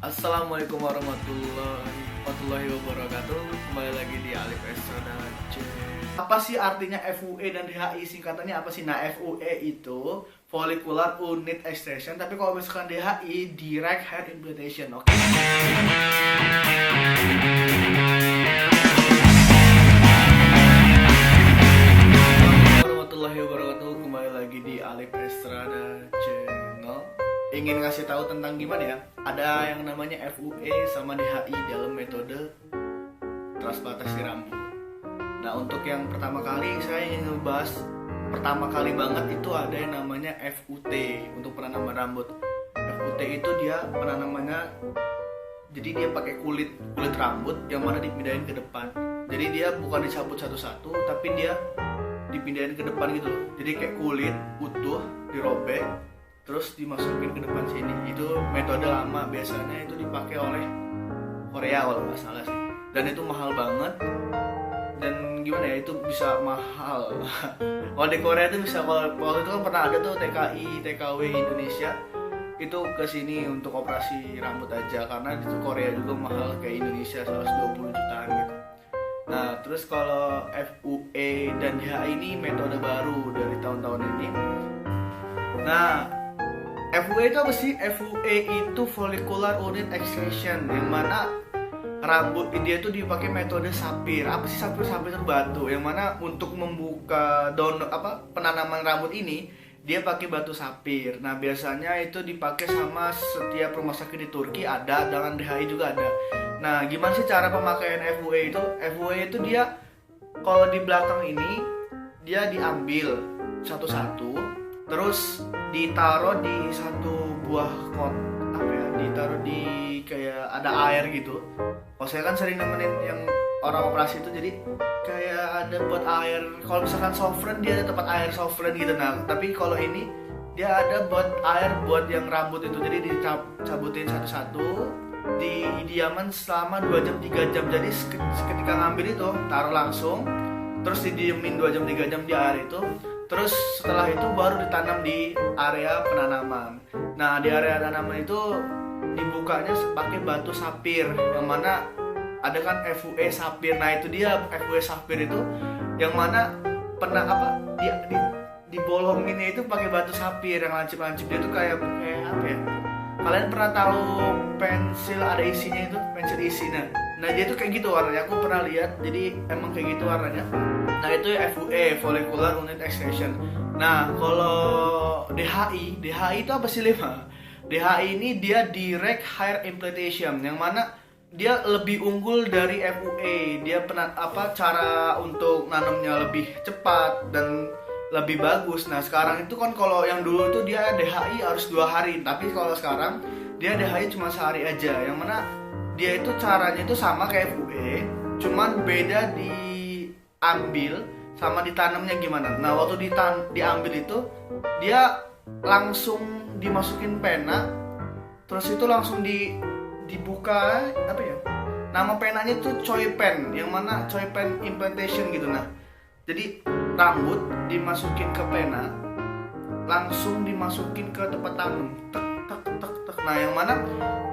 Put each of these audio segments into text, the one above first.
Assalamualaikum warahmatullahi wabarakatuh. Kembali lagi di Alif Esrada C. Apa sih artinya FUE dan DHI? Singkatannya apa sih? Nah, FUE itu Follicular Unit Extraction, tapi kalau misalkan DHI Direct Hair Implantation. Oke. Warahmatullahi wabarakatuh. Kembali lagi di Alif Estrada Channel. Ingin ngasih tahu tentang gimana ya? Ada yang namanya FUE sama DHI dalam metode transplantasi rambut. Nah, untuk yang pertama kali saya ingin ngebahas pertama kali banget itu ada yang namanya FUT untuk penanaman rambut. FUT itu dia penanamannya, jadi dia pakai kulit rambut yang mana dipindahin ke depan. Jadi dia bukan dicabut satu-satu, tapi dia dipindahin ke depan gitu loh. Jadi kayak kulit utuh dirobek terus dimasukin ke depan sini. Itu metode lama, biasanya itu dipakai oleh Korea kalau nggak salah sih. Dan itu mahal banget. Dan gimana ya, itu bisa mahal. Kalau di Korea itu bisa, kalau itu kan pernah ada tuh TKI, TKW Indonesia itu ke sini untuk operasi rambut aja, karena itu Korea juga mahal kayak Indonesia 120 jutaan gitu. Nah, terus kalau FUE dan DHI ini metode baru dari tahun-tahun ini. Nah, FUE itu apa sih? FUE itu Follicular Unit Extraction, yang mana rambut dia itu dipakai metode sapir. Apa sih sapir? Sapir itu batu, yang mana untuk membuka penanaman rambut ini dia pakai batu sapir. Nah, biasanya itu dipakai sama setiap rumah sakit di Turki ada, dengan DHI juga ada. Nah, gimana sih cara pemakaian FUE itu? FUE itu dia kalau di belakang ini dia diambil satu-satu, terus ditaruh di satu buah ditaruh di kayak ada air gitu. Kalau saya kan sering nemenin yang orang operasi itu, jadi kayak ada buat air. Kalau misalkan sovereign dia ada tempat air sovereign gitu. Nah, tapi kalau ini dia ada buat air buat yang rambut itu. Jadi dicabutin satu-satu, didiaman selama 2 jam 3 jam. Jadi ketika ngambil itu taruh langsung, terus didiemin 2 jam 3 jam di air itu. Terus setelah itu baru ditanam di area penanaman. Nah, di area penanaman itu dibukanya pakai batu sapir, yang mana ada kan FUE sapir. Nah, itu dia FUE sapir itu yang mana dibolonginnya itu pakai batu sapir yang lancip-lancip. Dia itu kayak apa ya? Kalian pernah tahu pensil ada isinya itu, pensil isinya. Nah, dia tuh kayak gitu warnanya. Aku pernah lihat. Jadi emang kayak gitu warnanya. Nah, itu FUE Follicular Unit Extraction. Nah, kalau DHI itu apa sih, Lima? DHI ini dia Direct Hair Implantation, yang mana dia lebih unggul dari FUE. Dia cara untuk nanamnya lebih cepat dan lebih bagus. Nah, sekarang itu kan kalau yang dulu itu dia DHI harus 2 hari, tapi kalau sekarang dia DHI cuma sehari aja. Yang mana dia itu caranya itu sama kayak FUE, cuman beda diambil sama ditanamnya gimana. Nah, waktu diambil itu dia langsung dimasukin pena, terus itu langsung dibuka nama penanya itu Choi Pen, yang mana Choi Pen Implantation gitu. Nah, jadi rambut dimasukin ke pena, langsung dimasukin ke tempat tanam, tek tek tek tek. Nah, yang mana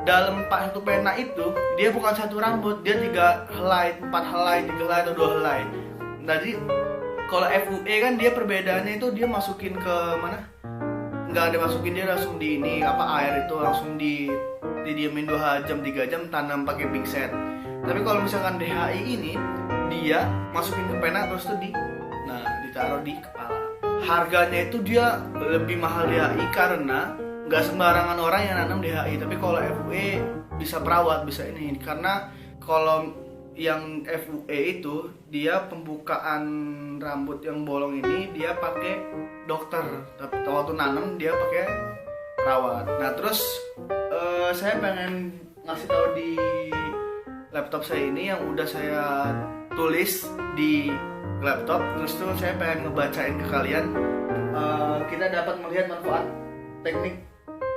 dalam satu pena itu dia bukan satu rambut, dia 3 helai, 4 helai, 3 helai atau 2 helai. Jadi kalau FUE kan dia perbedaannya itu dia masukin ke mana? Nggak ada masukin, dia langsung di air itu langsung didiemin 2 jam 3 jam, tanam pakai pingset. Tapi kalau misalkan DHI ini dia masukin ke pena terus tuh ditaruh di kepala. Harganya itu dia lebih mahal DHI karena nggak sembarangan orang yang nanam DHI. Tapi kalau FUE bisa perawat, bisa ini, karena kalau yang FUE itu dia pembukaan rambut yang bolong ini dia pakai dokter, tapi waktu nanam dia pakai perawat. Nah, terus saya pengen ngasih tahu di laptop saya ini yang udah saya tulis di laptop. Terus tuh saya pengen ngebacain ke kalian. Kita dapat melihat manfaat teknik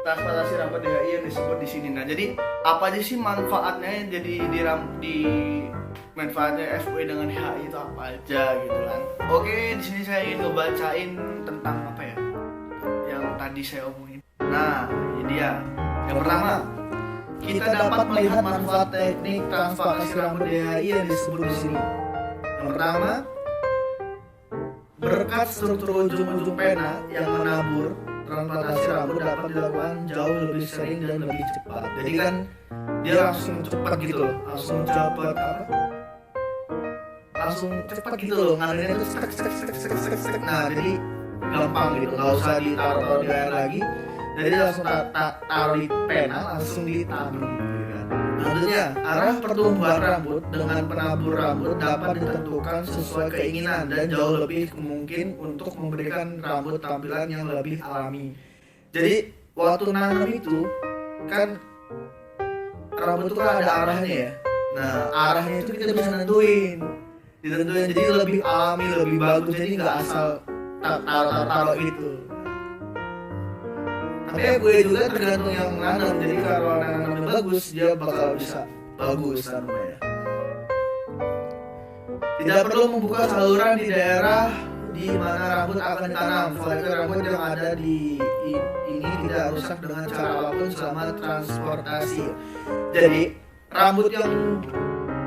transplantasi rambut DHI yang disebut di sini. Nah, jadi apa aja sih manfaatnya? Jadi di manfaatnya FUE dengan DHI itu apa aja gitu kan? Oke, di sini saya ingin ngebacain tentang apa ya yang tadi saya omongin. Nah, ini dia. Yang pertama, kita dapat melihat manfaat teknik transplantasi rambut DHI yang disebut di sini. Yang pertama, berkat struktur ujung-ujung pena yang menabur, transplantasi rambut dapat dilakukan jauh lebih sering dan lebih cepat. Jadi kan dia langsung cepat gitu loh, langsung cepat gitu loh, ngalinnya tuh stek. Nah jadi gampang gitu, nggak usah ditaruh di air lagi. Jadi langsung taruh di pena, langsung ditanam. Selanjutnya, arah pertumbuhan rambut dengan penabur rambut dapat ditentukan sesuai keinginan dan jauh lebih mungkin untuk memberikan rambut tampilan yang lebih alami. Jadi waktu nanam itu kan rambut itu kan ada arahnya ya. Nah arahnya itu kita bisa ditentuin jadi lebih alami, lebih bagus. Jadi nggak asal taruh itu. Tapi gue juga tergantung yang nanam. Jadi kalau nanamnya bagus, dia bakal bisa bagus namanya. Tidak perlu membuka saluran di daerah di mana rambut akan ditanam. Folikel rambut yang ada di ini tidak rusak dengan cara apapun selama transportasi. Jadi rambut yang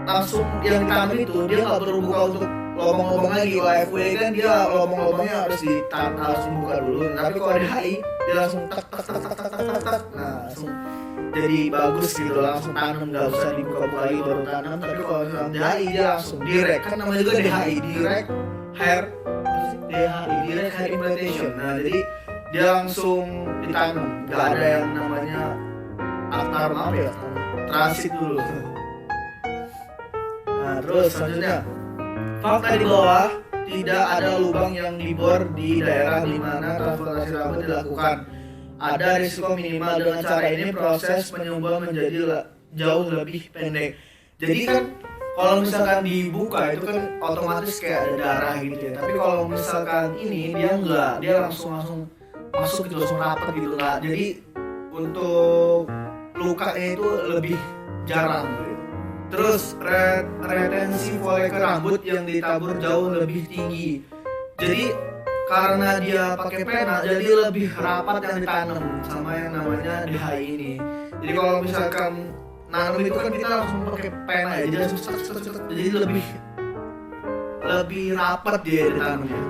langsung yang ditanam itu dia nggak perlu buka untuk lubang-lubang lagi. Kalau FW kan dia lubang-lubangnya harus dibuka dulu. Tapi kalau di HI dia langsung tak, nah langsung jadi bagus gitu, langsung tanam, nggak usah dibuka-buka lagi baru tanam. Tapi kalau yang di HI dia langsung direct, kan namanya juga DHI, direct hair implantation. Nah jadi dia langsung ditanam, nggak ada yang namanya transit dulu. Nah terus selanjutnya, fakta di bawah, tidak ada lubang yang dibor di daerah di mana transplantasi rambut dilakukan. Ada risiko minimal. Dengan cara ini proses penyembuhan menjadi jauh lebih pendek. Jadi kan kalau misalkan dibuka itu kan otomatis kayak ada darah gitu ya. Tapi kalau misalkan ini dia enggak, dia langsung masuk gitu, langsung rapat gitu lah. Jadi untuk lukanya itu lebih jarang gitu. Terus retensi folikel rambut yang ditabur jauh lebih tinggi. Jadi karena dia pakai pena, jadi lebih rapat yang ditanam sama yang namanya DHI ini. Jadi kalau misalkan nanam itu kan kita langsung pakai pena ya, jadi lebih rapat dia ditanamnya.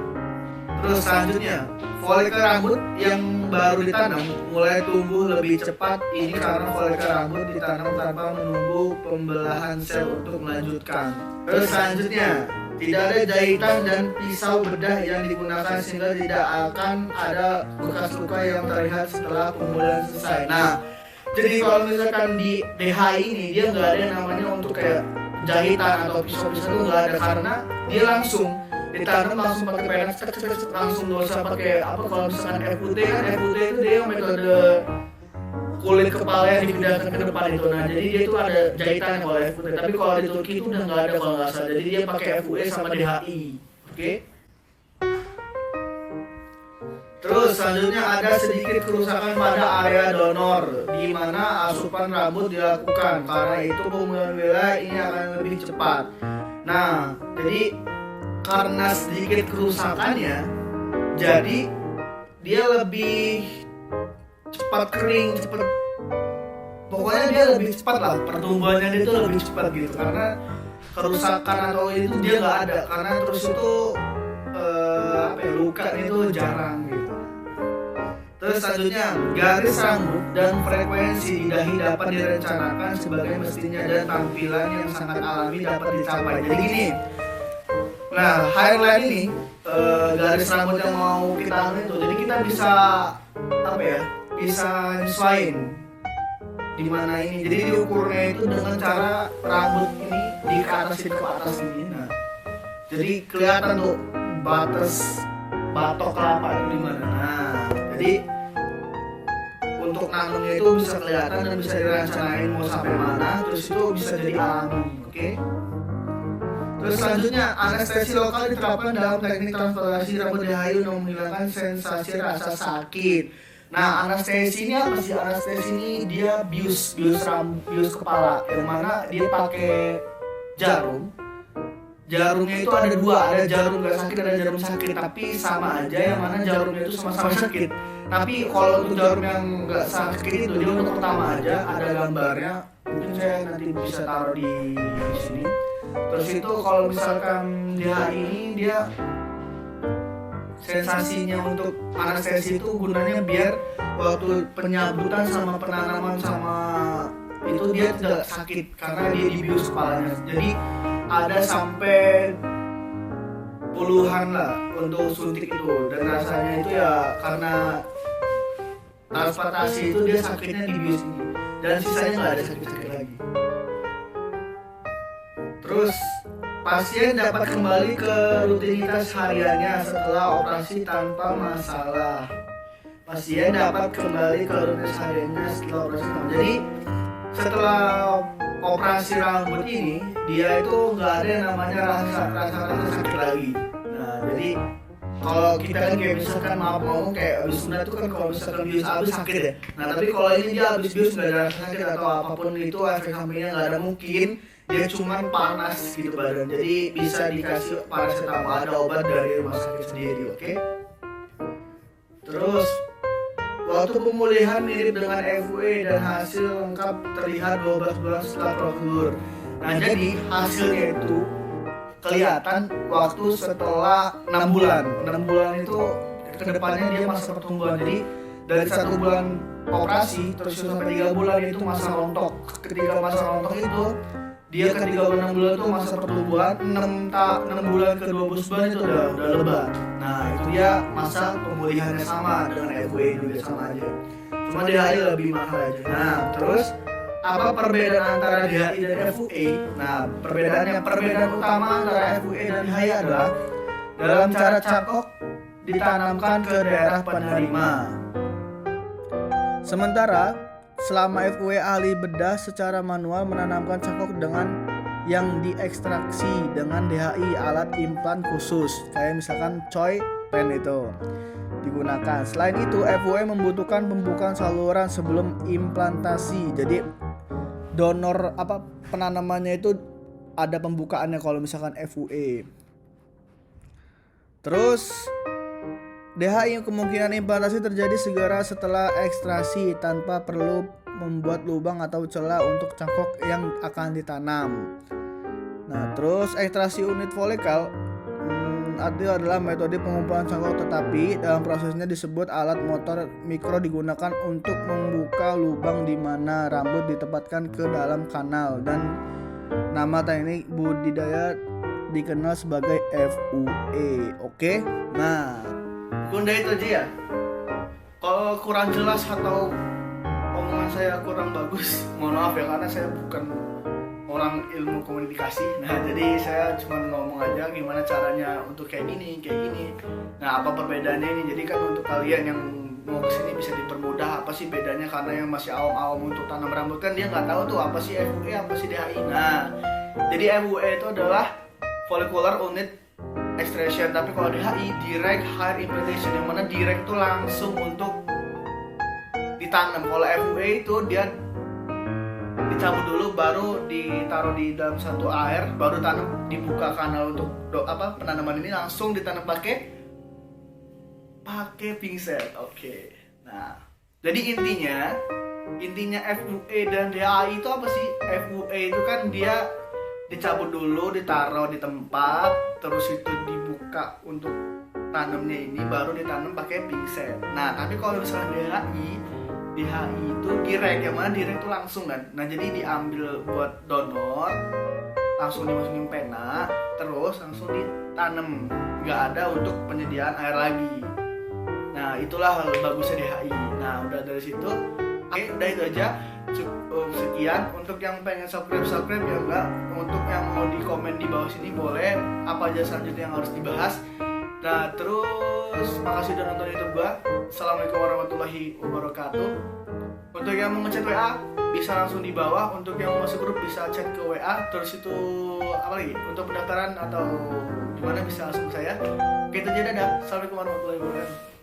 Terus selanjutnya, folikel rambut yang baru ditanam mulai tumbuh lebih cepat. Ini karena folikel rambut ditanam tanpa menunggu pembelahan sel untuk melanjutkan. Terus selanjutnya, tidak ada jahitan dan pisau bedah yang digunakan sehingga tidak akan ada bekas luka yang terlihat setelah pemulihan selesai. Nah, jadi kalau misalkan di DHI ini dia nggak ada yang namanya untuk kayak jahitan atau pisau-pisau itu nggak ada, karena dia langsung ditanam langsung pakai pena, langsung nggak usah pakai apa. Kalau misalkan FUT itu dia metode kulit kepala yang dipindahkan ke depan itu. Nah jadi dia itu ada jahitan kalau FUT, tapi kalau di Turki itu udah nggak ada kalau nggak salah. Jadi dia pakai FUE sama DHI. Oke? Terus selanjutnya ada sedikit kerusakan pada area donor di mana asupan rambut dilakukan. Karena itu pemulihan wilayah ini akan lebih cepat. Nah jadi karena sedikit kerusakannya, jadi dia lebih cepat kering, pokoknya dia lebih cepat lah, pertumbuhannya itu lebih cepat gitu, karena kerusakan atau itu dia nggak ada, karena terus itu luka itu jarang gitu. Terus selanjutnya, garis rambut dan frekuensi di dahi dapat direncanakan sebagai mestinya dan tampilan yang sangat alami dapat dicapai. Jadi gini, nah hairline ini garis rambut yang mau kita ambil itu, jadi kita bisa bisa nyesuaiin di mana ini. Jadi diukurnya itu dengan cara rambut ini di ke atas ini. Nah, jadi kelihatan tuh batok kelapa itu di mana. Nah, jadi untuk nanamnya itu bisa kelihatan dan bisa direncanain mau sampai mana. Terus itu bisa jadi alami, oke? Terus selanjutnya, anestesi lokal diterapkan dalam teknik transplantasi rambut DHI untuk menghilangkan sensasi rasa sakit. Nah, anestesi ini apa sih? Anestesi ini dia bius kepala, yang mana dia pakai jarum. Jarumnya itu ada dua, ada jarum gak sakit, ada jarum sakit, tapi sama aja, yang mana jarumnya itu sama-sama sakit. Tapi kalau untuk jarum yang nggak sakit itu dia untuk pertama aja ada gambarnya. Mungkin saya nanti bisa taruh di sini. Terus itu kalau misalkan dia ini dia sensasinya untuk anestesi itu gunanya biar waktu penyabutan sama penanaman sama itu dia tidak sakit karena dia dibius kepalanya. Jadi ada sampai puluhan lah untuk suntik itu, dan rasanya itu ya karena transportasi itu dia sakitnya dibius ini, dan sisanya nggak ada sakit-sakit lagi. Terus pasien dapat kembali ke rutinitas hariannya setelah operasi tanpa masalah. Pasien dapat kembali ke rutinitas hariannya setelah operasi. Jadi setelah operasi rambut ini dia itu nggak ada yang namanya rasa sakit lagi. Nah jadi kalau kita kan kayak misalkan maaf ngomong kayak abis sunat itu kan kalau misalkan bius abis sakit ya. Nah tapi kalau ini dia abis bius nggak ada rasa sakit atau apapun itu efek sampingnya nggak ada, mungkin dia cuman panas gitu badan. Jadi bisa dikasih paracetamol, ada obat dari rumah sakit sendiri, oke? Terus waktu pemulihan mirip dengan FUE dan hasil lengkap terlihat 12 bulan setelah prosedur. Nah jadi hasilnya itu kelihatan waktu setelah 6 bulan. 6 bulan itu kedepannya dia masa pertumbuhan. Jadi dari 1 bulan operasi terus sampai 3 bulan itu masa rontok. Ketika masa rontok itu dia ketika 6 bulan itu masa pertumbuhan, 6 bulan ke 12 bulan itu udah lebat. Nah itu dia masa pemulihannya sama dengan FUE juga sama aja, cuma DHI lebih mahal aja. Nah terus apa perbedaan antara DHI dan FUE? Nah perbedaan utama antara FUE dan DHI adalah dalam cara cangkok ditanamkan ke daerah penerima. Sementara selama FUE ahli bedah secara manual menanamkan cangkok dengan yang diekstraksi dengan DHI alat implan khusus kayak misalkan Choi pen itu digunakan. Selain itu FUE membutuhkan pembukaan saluran sebelum implantasi. Jadi donor penanamannya itu ada pembukaannya kalau misalkan FUE. Terus DHI kemungkinan implantasi terjadi segera setelah ekstraksi tanpa perlu membuat lubang atau celah untuk cangkok yang akan ditanam. Nah, terus ekstraksi unit folikal itu adalah metode pengumpulan cangkok, tetapi dalam prosesnya disebut alat motor mikro digunakan untuk membuka lubang di mana rambut ditempatkan ke dalam kanal, dan nama teknik budidaya dikenal sebagai FUE. Oke? Nah, Bunda itu aja ya. Kalau kurang jelas atau omongan saya kurang bagus, mohon maaf ya, karena saya bukan orang ilmu komunikasi. Nah jadi saya cuma ngomong aja gimana caranya untuk kayak gini. Nah apa perbedaannya ini? Jadi kan untuk kalian yang mau kesini bisa dipermudah apa sih bedanya, karena yang masih awam-awam untuk tanam rambut kan dia nggak tahu tuh apa sih FUE, apa sih DHI. Nah jadi FUE itu adalah follicular unit extraction, tapi kalau DHI direct hair implantation, yang mana direct tuh langsung untuk ditanam. Kalau FUE itu dia dicabut dulu baru ditaruh di dalam satu air, baru tanam, dibuka kanal untuk penanaman ini, langsung ditanam pakai pinset. Oke. Nah jadi intinya FUE dan DHI itu apa sih? FUE itu kan dia dicabut dulu, ditaruh di tempat, terus itu dibuka untuk tanamnya ini, baru ditanam pakai pinset. Nah tapi kalau misalnya DHI itu direct, yang mana direct itu langsung kan. Nah jadi diambil buat donor, langsung dimasukin pena, terus langsung ditanam, nggak ada untuk penyediaan air lagi. Nah itulah hal bagusnya DHI. Nah udah dari situ, oke, udah itu aja. Cukup sekian. Untuk yang pengen subscribe ya enggak. Untuk yang mau di komen di bawah sini boleh, apa aja selanjutnya yang harus dibahas. Nah terus makasih udah nonton YouTube gua. Assalamualaikum warahmatullahi wabarakatuh. Untuk yang mau ngechat WA bisa langsung di bawah. Untuk yang mau masuk grup bisa chat ke WA. Terus itu apa lagi? Untuk pendaftaran atau gimana bisa langsung ke saya. Oke itu aja, dadah. Assalamualaikum warahmatullahi wabarakatuh.